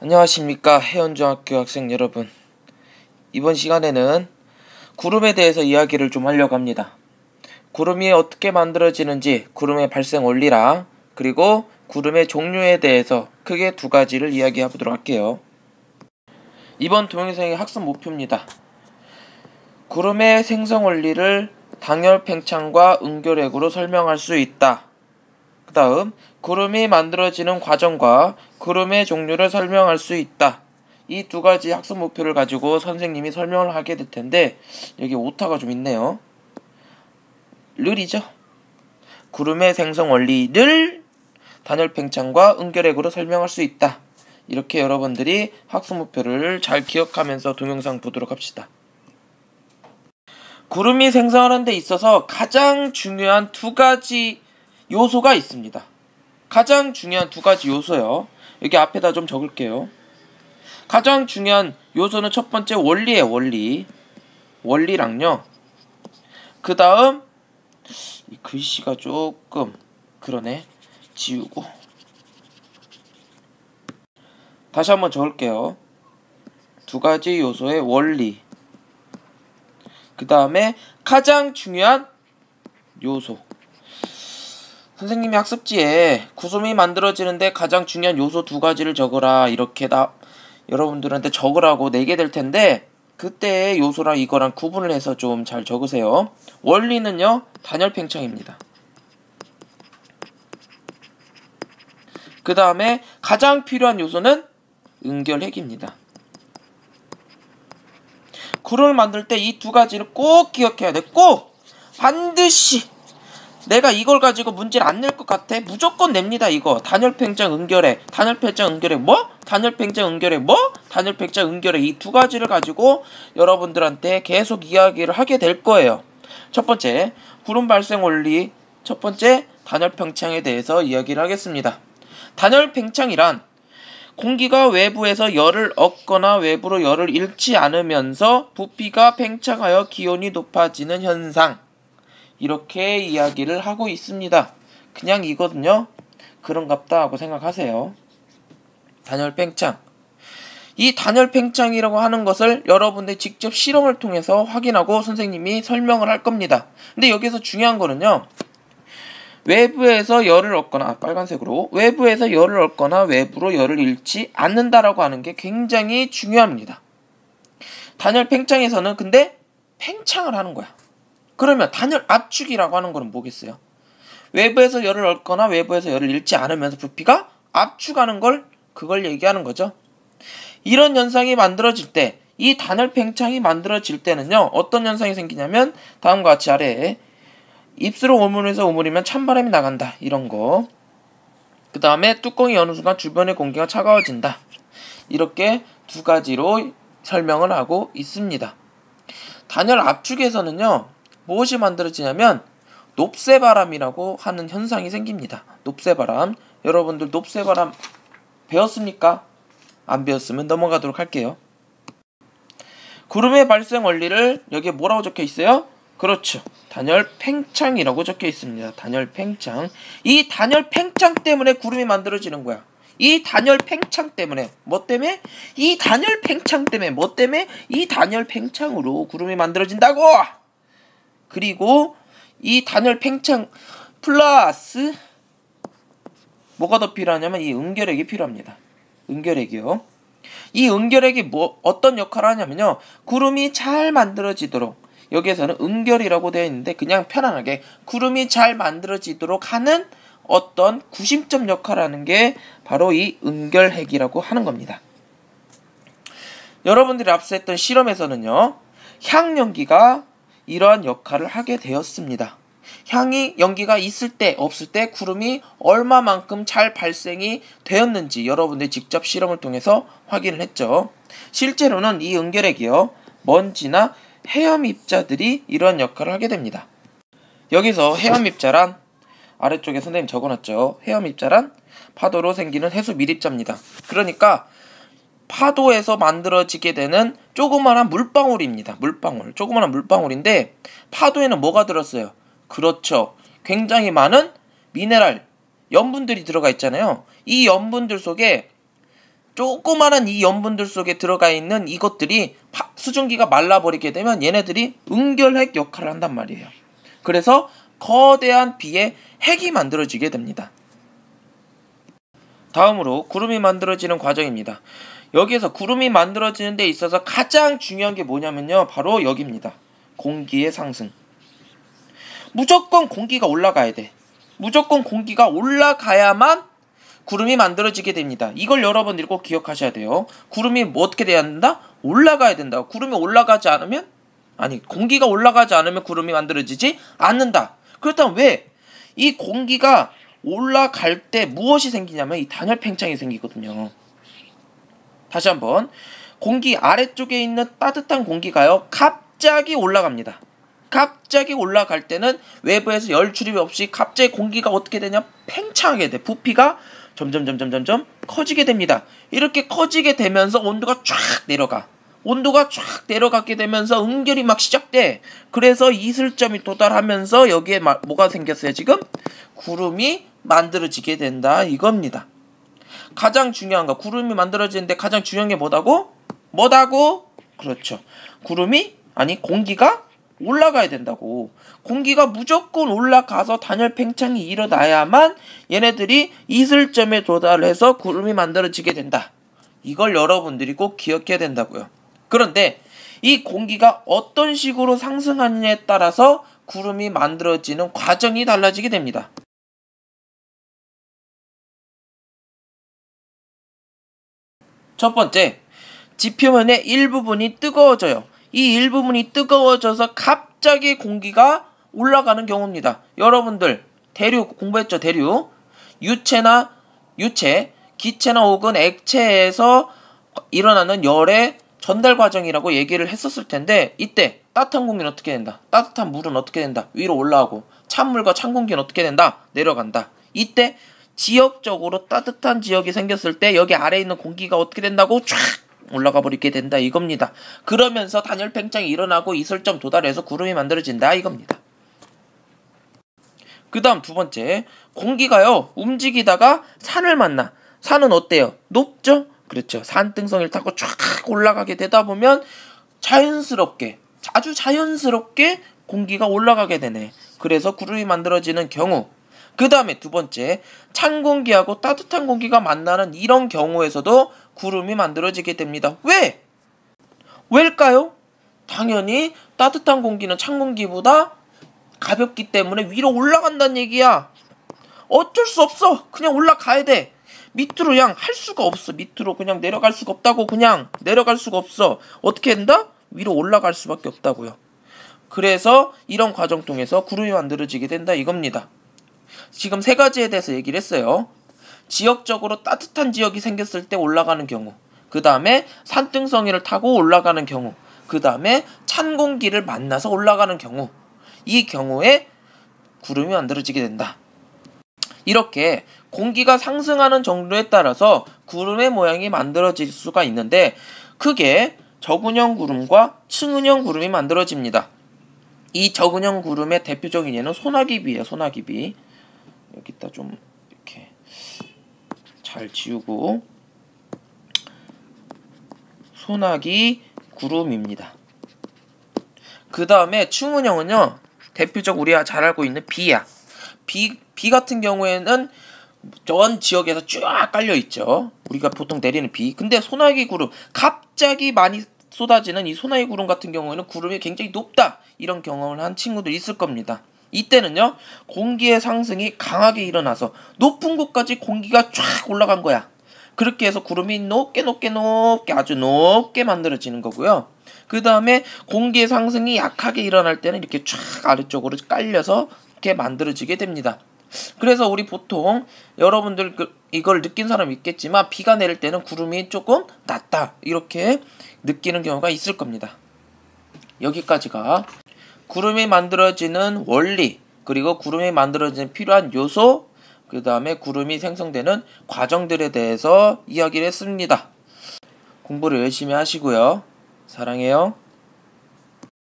안녕하십니까 해운중학교 학생 여러분. 이번 시간에는 구름에 대해서 이야기를 좀 하려고 합니다. 구름이 어떻게 만들어지는지, 구름의 발생 원리랑 그리고 구름의 종류에 대해서 크게 두 가지를 이야기해 보도록 할게요. 이번 동영상의 학습 목표입니다. 구름의 생성 원리를 당열 팽창과 은결핵으로 설명할 수 있다. 그 다음 구름이 만들어지는 과정과 구름의 종류를 설명할 수 있다. 이 두 가지 학습 목표를 가지고 선생님이 설명을 하게 될 텐데, 여기 오타가 좀 있네요. 르이죠. 구름의 생성 원리를 단열 팽창과 은결핵으로 설명할 수 있다. 이렇게 여러분들이 학습 목표를 잘 기억하면서 동영상 보도록 합시다. 구름이 생성하는 데 있어서 가장 중요한 두 가지 요소가 있습니다. 가장 중요한 두 가지 요소요. 여기 앞에다 좀 적을게요. 가장 중요한 요소는 첫 번째 원리예요. 원리랑요. 그 다음 이 글씨가 조금 그러네. 지우고 다시 한번 적을게요. 두 가지 요소의 원리, 그 다음에 가장 중요한 요소. 선생님이 학습지에 구름이 만들어지는데 가장 중요한 요소 두 가지를 적어라, 이렇게 여러분들한테 적으라고 내게 될 텐데, 그때의 요소랑 이거랑 구분을 해서 좀 잘 적으세요. 원리는요, 단열 팽창입니다. 그 다음에 가장 필요한 요소는 은결핵입니다. 구름을 만들 때 이 두 가지를 꼭 기억해야 돼. 꼭! 반드시! 내가 이걸 가지고 문제를 안 낼 것 같아? 무조건 냅니다, 이거. 단열 팽창 은결핵, 단열 팽창 은결핵 뭐? 단열 팽창 은결핵 뭐? 단열 팽창 은결핵, 이 두 가지를 가지고 여러분들한테 계속 이야기를 하게 될 거예요. 첫 번째, 구름 발생 원리. 첫 번째, 단열 팽창에 대해서 이야기를 하겠습니다. 단열 팽창이란 공기가 외부에서 열을 얻거나 외부로 열을 잃지 않으면서 부피가 팽창하여 기온이 높아지는 현상, 이렇게 이야기를 하고 있습니다. 그냥 이거든요. 그런갑다 하고 생각하세요. 단열 팽창. 이 단열 팽창이라고 하는 것을 여러분들이 직접 실험을 통해서 확인하고 선생님이 설명을 할 겁니다. 근데 여기서 중요한 거는요, 외부에서 열을 얻거나, 빨간색으로 외부에서 열을 얻거나 외부로 열을 잃지 않는다라고 하는 게 굉장히 중요합니다. 단열 팽창에서는 근데 팽창을 하는 거야. 그러면 단열 압축이라고 하는 거는 뭐겠어요? 외부에서 열을 얻거나 외부에서 열을 잃지 않으면서 부피가 압축하는 그걸 얘기하는 거죠. 이런 현상이 만들어질 때, 이 단열 팽창이 만들어질 때는요, 어떤 현상이 생기냐면 다음과 같이 아래에 입술을 오물에서 오물이면 찬바람이 나간다, 이런 거. 그 다음에 뚜껑이 여는 순간 주변의 공기가 차가워진다. 이렇게 두 가지로 설명을 하고 있습니다. 단열 압축에서는요, 무엇이 만들어지냐면 높새바람이라고 하는 현상이 생깁니다. 높새바람. 여러분들 높새바람 배웠습니까? 안 배웠으면 넘어가도록 할게요. 구름의 발생 원리를 여기에 뭐라고 적혀 있어요? 그렇죠. 단열 팽창이라고 적혀 있습니다. 단열 팽창. 이 단열 팽창 때문에 구름이 만들어지는 거야. 이 단열 팽창 때문에. 뭐 때문에? 이 단열 팽창 때문에. 뭐 때문에? 이 단열 팽창으로 구름이 만들어진다고! 그리고 이 단열 팽창 플러스 뭐가 더 필요하냐면 이 은결핵이 필요합니다. 은결핵이요. 이 은결핵이 어떤 역할을 하냐면요, 구름이 잘 만들어지도록, 여기에서는 은결이라고 되어 있는데 그냥 편안하게 구름이 잘 만들어지도록 하는 어떤 구심점 역할을 하는 게 바로 이 은결핵이라고 하는 겁니다. 여러분들이 앞서 했던 실험에서는요, 향연기가 이러한 역할을 하게 되었습니다. 연기가 있을 때 없을 때 구름이 얼마만큼 잘 발생이 되었는지 여러분들이 직접 실험을 통해서 확인을 했죠. 실제로는 이 은결핵이요, 먼지나 헤엄 입자들이 이러한 역할을 하게 됩니다. 여기서 헤엄 입자란, 아래쪽에 선생님 적어놨죠. 헤엄 입자란 파도로 생기는 해수 밀입자입니다. 그러니까 파도에서 만들어지게 되는 조그마한 물방울입니다. 조그마한 물방울인데 파도에는 뭐가 들었어요? 그렇죠. 굉장히 많은 미네랄, 염분들이 들어가 있잖아요. 이 염분들 속에 조그마한 이 염분들 속에 들어가 있는 이것들이 수증기가 말라버리게 되면 얘네들이 응결핵 역할을 한단 말이에요. 그래서 거대한 비의 핵이 만들어지게 됩니다. 다음으로 구름이 만들어지는 과정입니다. 여기에서 구름이 만들어지는 데 있어서 가장 중요한 게 뭐냐면요. 바로 여기입니다. 공기의 상승. 무조건 공기가 올라가야 돼. 무조건 공기가 올라가야만 구름이 만들어지게 됩니다. 이걸 여러분들이 꼭 기억하셔야 돼요. 구름이 뭐 어떻게 돼야 된다? 올라가야 된다. 구름이 올라가지 않으면 공기가 올라가지 않으면 구름이 만들어지지 않는다. 그렇다면 왜? 이 공기가 올라갈 때 무엇이 생기냐면 이 단열 팽창이 생기거든요. 다시 한번 공기 아래쪽에 있는 따뜻한 공기가요. 갑자기 올라갑니다. 갑자기 올라갈 때는 외부에서 열 출입 없이 갑자기 공기가 어떻게 되냐? 팽창하게 돼. 부피가 점점 커지게 됩니다. 이렇게 커지게 되면서 온도가 쫙 내려가. 온도가 쫙 내려가게 되면서 응결이 막 시작돼. 그래서 이슬점이 도달하면서 여기에 뭐가 생겼어요? 지금 구름이 만들어지게 된다 이겁니다. 가장 중요한 거 구름이 만들어지는데 가장 중요한 게 뭐다고? 그렇죠. 공기가 올라가야 된다고. 공기가 무조건 올라가서 단열 팽창이 일어나야만 얘네들이 이슬점에 도달해서 구름이 만들어지게 된다. 이걸 여러분들이 꼭 기억해야 된다고요. 그런데 이 공기가 어떤 식으로 상승하느냐에 따라서 구름이 만들어지는 과정이 달라지게 됩니다. 첫 번째, 지표면의 일부분이 뜨거워져요. 이 일부분이 뜨거워져서 갑자기 공기가 올라가는 경우입니다. 여러분들 대류 공부했죠? 대류. 유체, 기체나 혹은 액체에서 일어나는 열의 전달 과정이라고 얘기를 했었을 텐데 이때 따뜻한 공기는 어떻게 된다? 따뜻한 물은 어떻게 된다? 위로 올라가고 찬물과 찬 공기는 어떻게 된다? 내려간다. 이때 지역적으로 따뜻한 지역이 생겼을 때 여기 아래에 있는 공기가 어떻게 된다고? 쫙 올라가 버리게 된다 이겁니다. 그러면서 단열 팽창이 일어나고 이슬점 도달해서 구름이 만들어진다 이겁니다. 그 다음 두 번째, 공기가요 움직이다가 산을 만나. 산은 어때요? 높죠? 그렇죠. 산등성이를 타고 쫙 올라가게 되다 보면 아주 자연스럽게 공기가 올라가게 되네. 그래서 구름이 만들어지는 경우. 그 다음에 두 번째, 찬 공기하고 따뜻한 공기가 만나는 이런 경우에서도 구름이 만들어지게 됩니다. 왜일까요? 당연히 따뜻한 공기는 찬 공기보다 가볍기 때문에 위로 올라간다는 얘기야. 어쩔 수 없어. 그냥 올라가야 돼. 밑으로 그냥 할 수가 없어. 밑으로 그냥 내려갈 수가 없다고. 그냥 내려갈 수가 없어. 어떻게 된다? 위로 올라갈 수밖에 없다고요. 그래서 이런 과정 통해서 구름이 만들어지게 된다 이겁니다. 지금 세 가지에 대해서 얘기를 했어요. 지역적으로 따뜻한 지역이 생겼을 때 올라가는 경우, 그 다음에 산등성이를 타고 올라가는 경우, 그 다음에 찬 공기를 만나서 올라가는 경우, 이 경우에 구름이 만들어지게 된다. 이렇게 공기가 상승하는 정도에 따라서 구름의 모양이 만들어질 수가 있는데 크게 적은형 구름과 층은형 구름이 만들어집니다. 이 적은형 구름의 대표적인 예는 소나기비예요. 소나기비. 여기다 좀 이렇게 잘 지우고 소나기 구름입니다. 그 다음에 층은형은요 대표적 우리가 잘 알고 있는 비야. 비 같은 경우에는 전 지역에서 쫙 깔려있죠. 우리가 보통 내리는 비. 근데 소나기 구름, 갑자기 많이 쏟아지는 이 소나기 구름 같은 경우에는 구름이 굉장히 높다. 이런 경험을 한 친구들이 있을 겁니다. 이때는요 공기의 상승이 강하게 일어나서 높은 곳까지 공기가 쫙 올라간 거야. 그렇게 해서 구름이 높게 아주 높게 만들어지는 거고요. 그 다음에 공기의 상승이 약하게 일어날 때는 이렇게 쫙 아래쪽으로 깔려서 이렇게 만들어지게 됩니다. 그래서 우리 보통 여러분들 이걸 느낀 사람 있겠지만 비가 내릴 때는 구름이 조금 낮다 이렇게 느끼는 경우가 있을 겁니다. 여기까지가 구름이 만들어지는 원리, 그리고 구름이 만들어지는 필요한 요소, 그 다음에 구름이 생성되는 과정들에 대해서 이야기를 했습니다. 공부를 열심히 하시고요. 사랑해요.